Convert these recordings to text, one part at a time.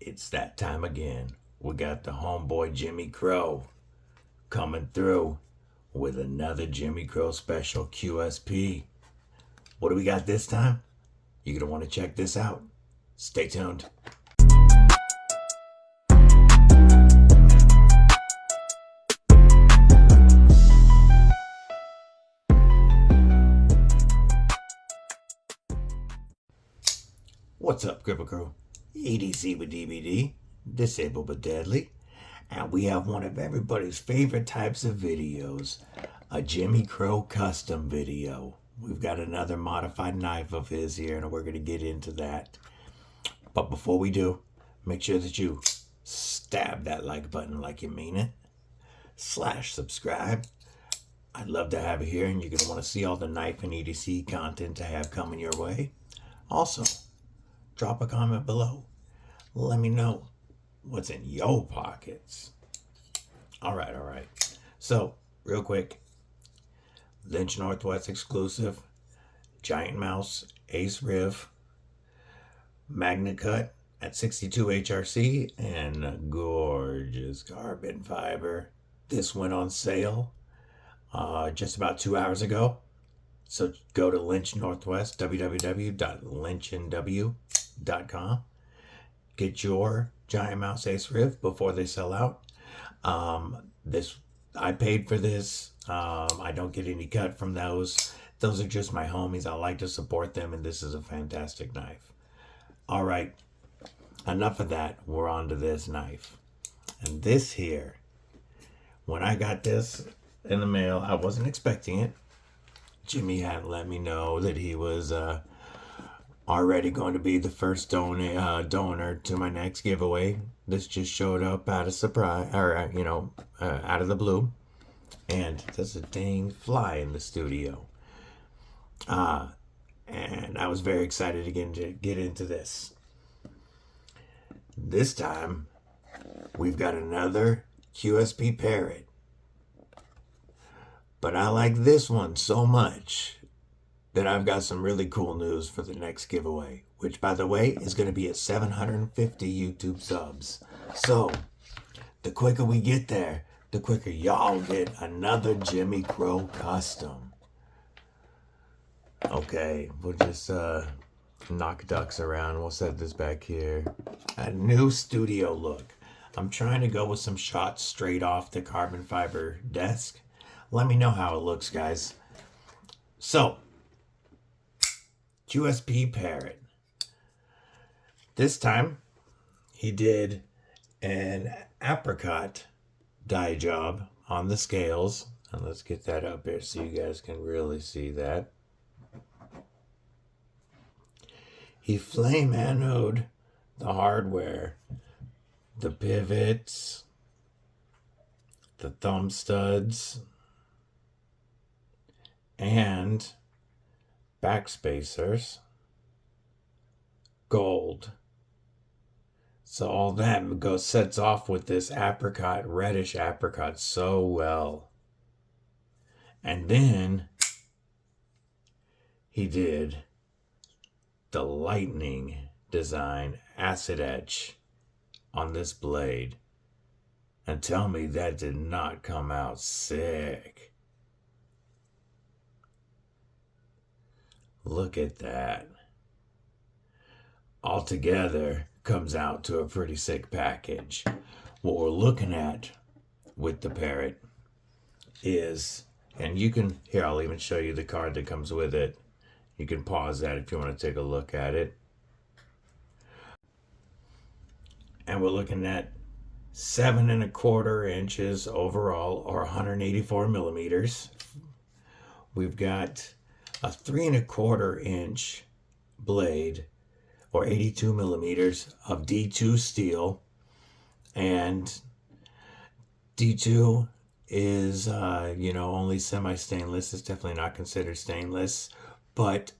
It's that time again. We got the homeboy Jimmie Crowe coming through with another Jimmie Crowe special QSP. What do we got this time? You're going to want to check this out. Stay tuned. What's up, Cripple Crew? EDC with DVD, disabled but deadly, and we have one of everybody's favorite types of videos, a Jimmie Crowe custom video. We've got another modified knife of his here, and we're going to get into that. But before we do, make sure that you stab that like button like you mean it, /subscribe. I'd love to have it here, and you're going to want to see all the knife and EDC content I have coming your way. Also, drop a comment below. Let me know what's in your pockets. All right. So, real quick, Lynch Northwest exclusive, Giant Mouse Ace Riv, Magna Cut at 62 HRC, and a gorgeous carbon fiber. This went on sale just about 2 hours ago. So go to Lynch Northwest, www.lynchnw.com. Get your Giant Mouse Ace Riv before they sell out. I paid for this. I don't get any cut from those. Those are just my homies. I like to support them, and this is a fantastic knife. All right, enough of that. We're on to this knife. And this here, when I got this in the mail, I wasn't expecting it. Jimmy had let me know that he was already going to be the first donor to my next giveaway. This just showed up out of surprise, or out of the blue. And there's a dang fly in the studio. And I was very excited to get into this. This time, we've got another QSP Parrot. But I like this one so much that I've got some really cool news for the next giveaway, which, by the way, is going to be at 750 YouTube subs. So, the quicker we get there, the quicker y'all get another Jimmie Crowe custom. Okay, we'll just knock ducks around. We'll set this back here. A new studio look. I'm trying to go with some shots straight off the carbon fiber desk. Let me know how it looks, guys. So, QSP Parrot. This time, he did an apricot dye job on the scales. And let's get that up here so you guys can really see that. He flame anode the hardware, the pivots, the thumb studs, and backspacers, gold. So all that sets off with this apricot, reddish apricot so well. And then he did the lightning design acid etch on this blade. And tell me that did not come out sick. Look at that. Altogether comes out to a pretty sick package. What we're looking at with the Parrot is, and you can, here, I'll even show you the card that comes with it. You can pause that if you want to take a look at it. And we're looking at 7¼ inches overall, or 184 millimeters. We've got a 3¼ inch blade, or 82 millimeters of D2 steel. And D2 is, only semi-stainless. It's definitely not considered stainless. But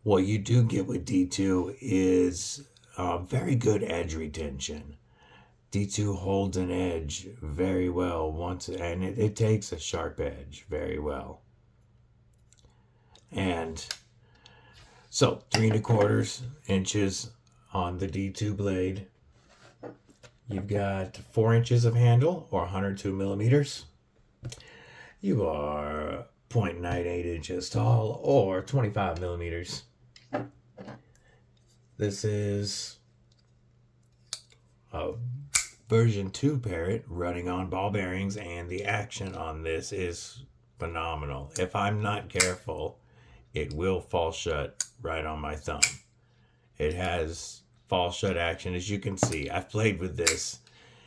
what you do get with D2 is very good edge retention. D2 holds an edge very well and it takes a sharp edge very well. And so 3¼ inches on the D2 blade, You've got 4 inches of handle, or 102 millimeters. You are 0.98 inches tall, or 25 millimeters. This is a version 2 Parrot running on ball bearings, and the action on this is phenomenal. If I'm not careful, it will fall shut right on my thumb. It has fall shut action, as you can see. I've played with this.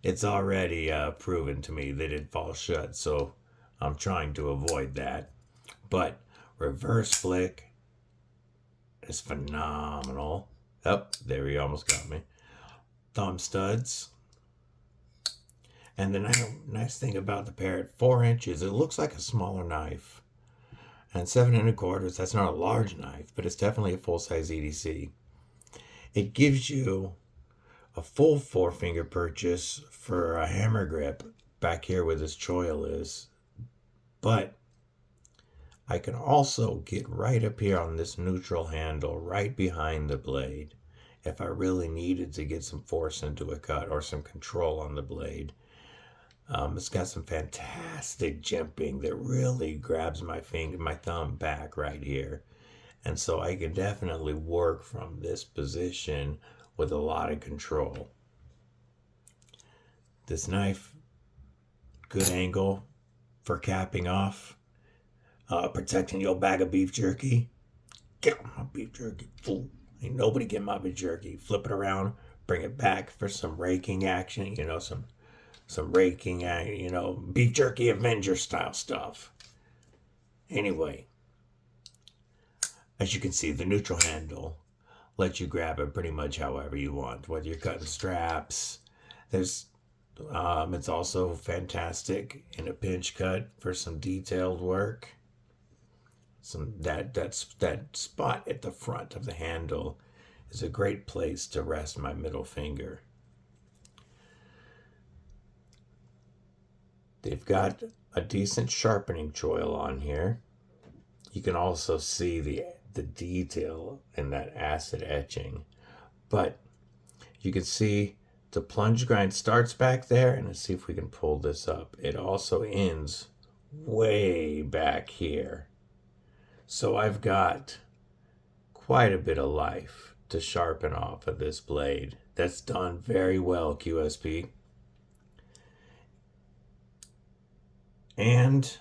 It's already proven to me that it falls shut, so I'm trying to avoid that. But reverse flick is phenomenal. Oh, there he almost got me. Thumb studs. And the nice thing about the Parrot, 4 inches, it looks like a smaller knife. And 7 1/4, that's not a large knife, but it's definitely a full-size EDC. It gives you a full 4-finger purchase for a hammer grip back here where this choil is. But I can also get right up here on this neutral handle, right behind the blade, if I really needed to get some force into a cut or some control on the blade. It's got some fantastic jimping that really grabs my thumb back right here. And so I can definitely work from this position with a lot of control. This knife, good angle for capping off, protecting your bag of beef jerky. Get on my beef jerky, fool. Ain't nobody get my beef jerky. Flip it around, bring it back for some raking action, some raking, beef jerky Avenger style stuff. Anyway, as you can see, the neutral handle lets you grab it pretty much however you want, whether you're cutting straps. It's also fantastic in a pinch cut for some detailed work. That spot at the front of the handle is a great place to rest my middle finger. They've got a decent sharpening choil on here. You can also see the detail in that acid etching. But you can see the plunge grind starts back there, and let's see if we can pull this up. It also ends way back here. So I've got quite a bit of life to sharpen off of this blade. That's done very well, QSP. And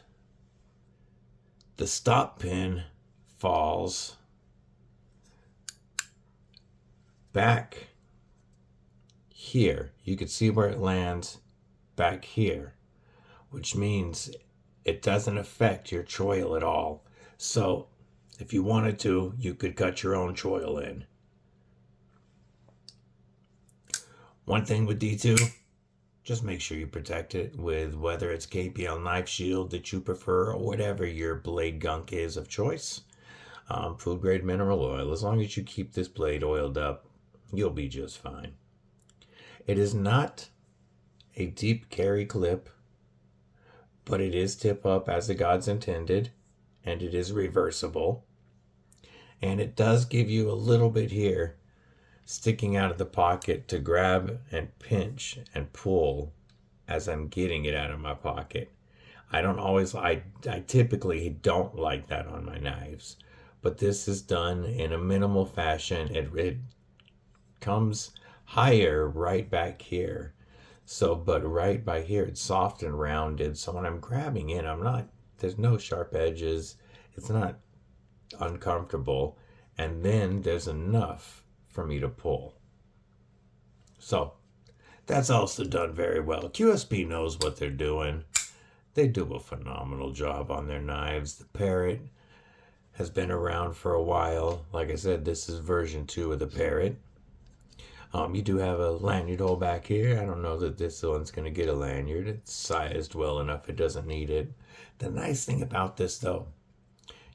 the stop pin falls back here. You can see where it lands back here, which means it doesn't affect your choil at all. So if you wanted to, you could cut your own choil in. One thing with D2, just make sure you protect it with whether it's KPL knife shield that you prefer or whatever your blade gunk is of choice. Food grade mineral oil. As long as you keep this blade oiled up, you'll be just fine. It is not a deep carry clip, but it is tip up as the gods intended, and it is reversible. And it does give you a little bit here sticking out of the pocket to grab and pinch and pull as I'm getting it out of my pocket. I typically don't like that on my knives, but this is done in a minimal fashion. It comes higher right back here. But right by here, it's soft and rounded. So when I'm grabbing in, there's no sharp edges. It's not uncomfortable. And then there's enough for me to pull. So that's also done very well. QSP knows what they're doing. They do a phenomenal job on their knives. The Parrot has been around for a while. Like I said, this is version 2 of the Parrot. You do have a lanyard hole back here. I don't know that this one's going to get a lanyard. It's sized well enough. It doesn't need it. The nice thing about this, though,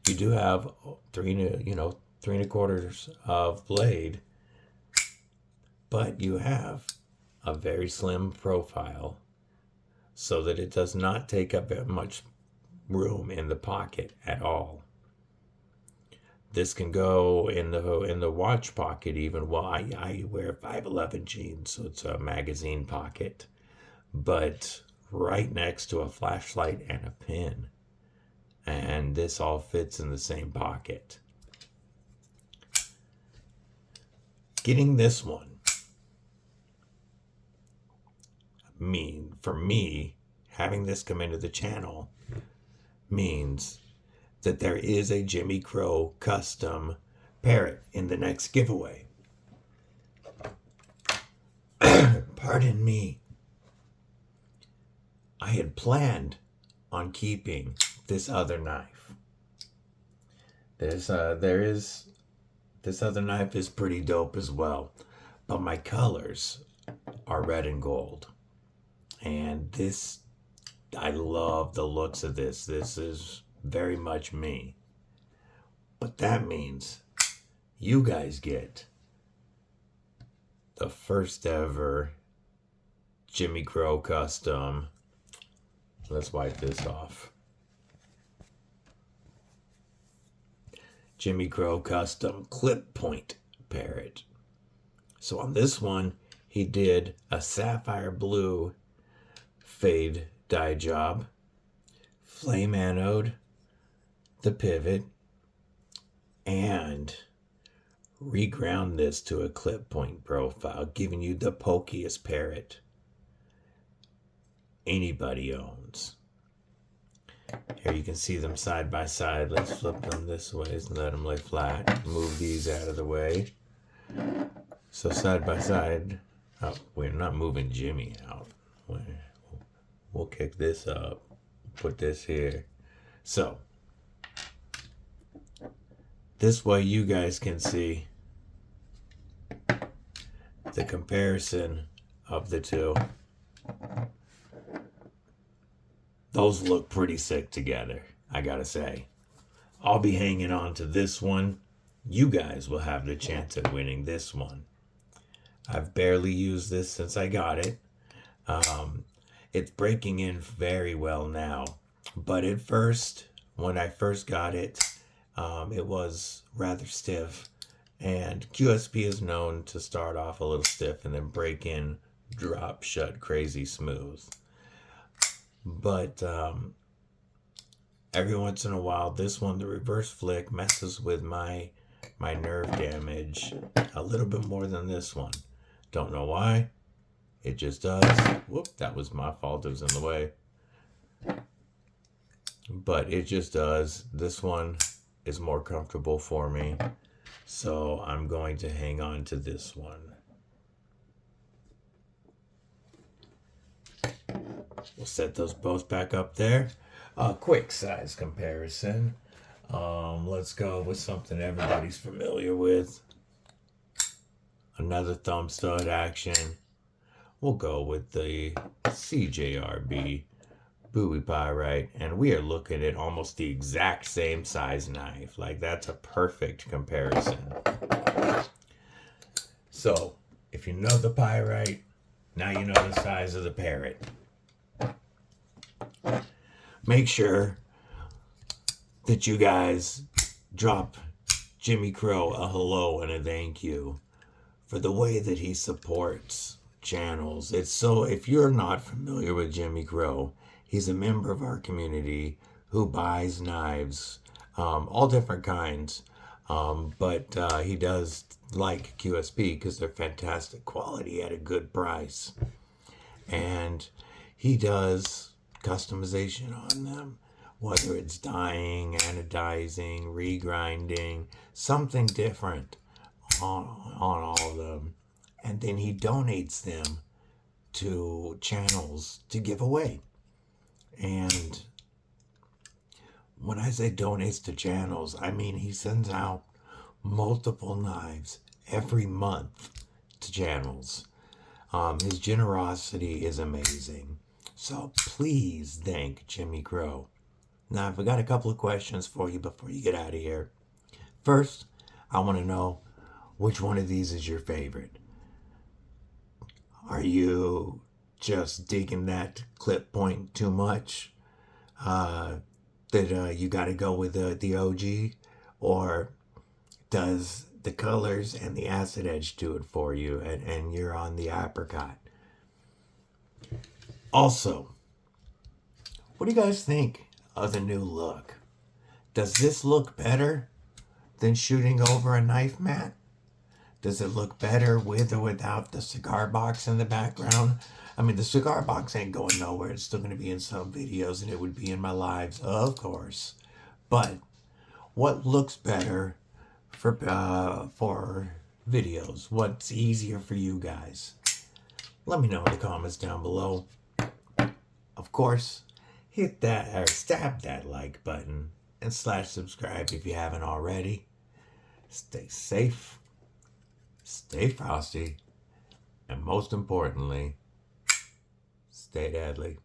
you do have 3 1/4 of blade, but you have a very slim profile so that it does not take up much room in the pocket at all. This can go in the watch pocket even. Well, I wear 511 jeans, so it's a magazine pocket. But right next to a flashlight and a pin. And this all fits in the same pocket. Getting this one for me, having this come into the channel means that there is a Jimmie Crowe custom parrot in the next giveaway. Pardon me. I had planned on keeping this other knife. This other knife is pretty dope as well, but my colors are red and gold. And this, I love the looks of this. This is very much me. But that means you guys get the first ever Jimmie Crowe custom. Let's wipe this off. Jimmie Crowe custom clip point parrot. So on this one, he did a sapphire blue fade dye job, flame anode, the pivot, and reground this to a clip point profile, giving you the pokiest parrot anybody owns. Here you can see them side by side. Let's flip them this way and let them lay flat. Move these out of the way. So side by side. Oh, we're not moving Jimmie out. We'll kick this up. Put this here. So this way you guys can see the comparison of the two. Those look pretty sick together, I gotta say. I'll be hanging on to this one. You guys will have the chance at winning this one. I've barely used this since I got it. It's breaking in very well now. But at first, when I first got it, it was rather stiff. And QSP is known to start off a little stiff and then break in, drop shut, crazy smooth. But every once in a while, this one, the reverse flick, messes with my nerve damage a little bit more than this one. Don't know why. It just does. Whoop, that was my fault. It was in the way. But it just does. This one is more comfortable for me. So I'm going to hang on to this one. We'll set those both back up there. Quick size comparison. Let's go with something everybody's familiar with. Another thumb stud action. We'll go with the CJRB Bowie Pyrite, and we are looking at almost the exact same size knife. Like, that's a perfect comparison. So, if you know the Pyrite, now you know the size of the Parrot. Make sure that you guys drop Jimmie Crowe a hello and a thank you for the way that he supports channels. It's so, if you're not familiar with Jimmie Crowe, he's a member of our community who buys knives, all different kinds, but he does like QSP because they're fantastic quality at a good price. And he does customization on them, whether it's dyeing, anodizing, regrinding, something different on all of them. And then he donates them to channels to give away. And when I say donates to channels, I mean he sends out multiple knives every month to channels. His generosity is amazing. So please thank Jimmie Crowe. Now, I've got a couple of questions for you before you get out of here. First, I want to know which one of these is your favorite. Are you just digging that clip point too much? That you got to go with the OG? Or does the colors and the acid edge do it for you, and you're on the Apricot. Also, what do you guys think of the new look? Does this look better than shooting over a knife mat? Does it look better with or without the cigar box in the background? I mean, the cigar box ain't going nowhere. It's still going to be in some videos, and it would be in my lives, of course. But what looks better for videos? What's easier for you guys? Let me know in the comments down below. Of course, hit that or stab that like button and /subscribe if you haven't already. Stay safe, stay frosty, and most importantly, stay deadly.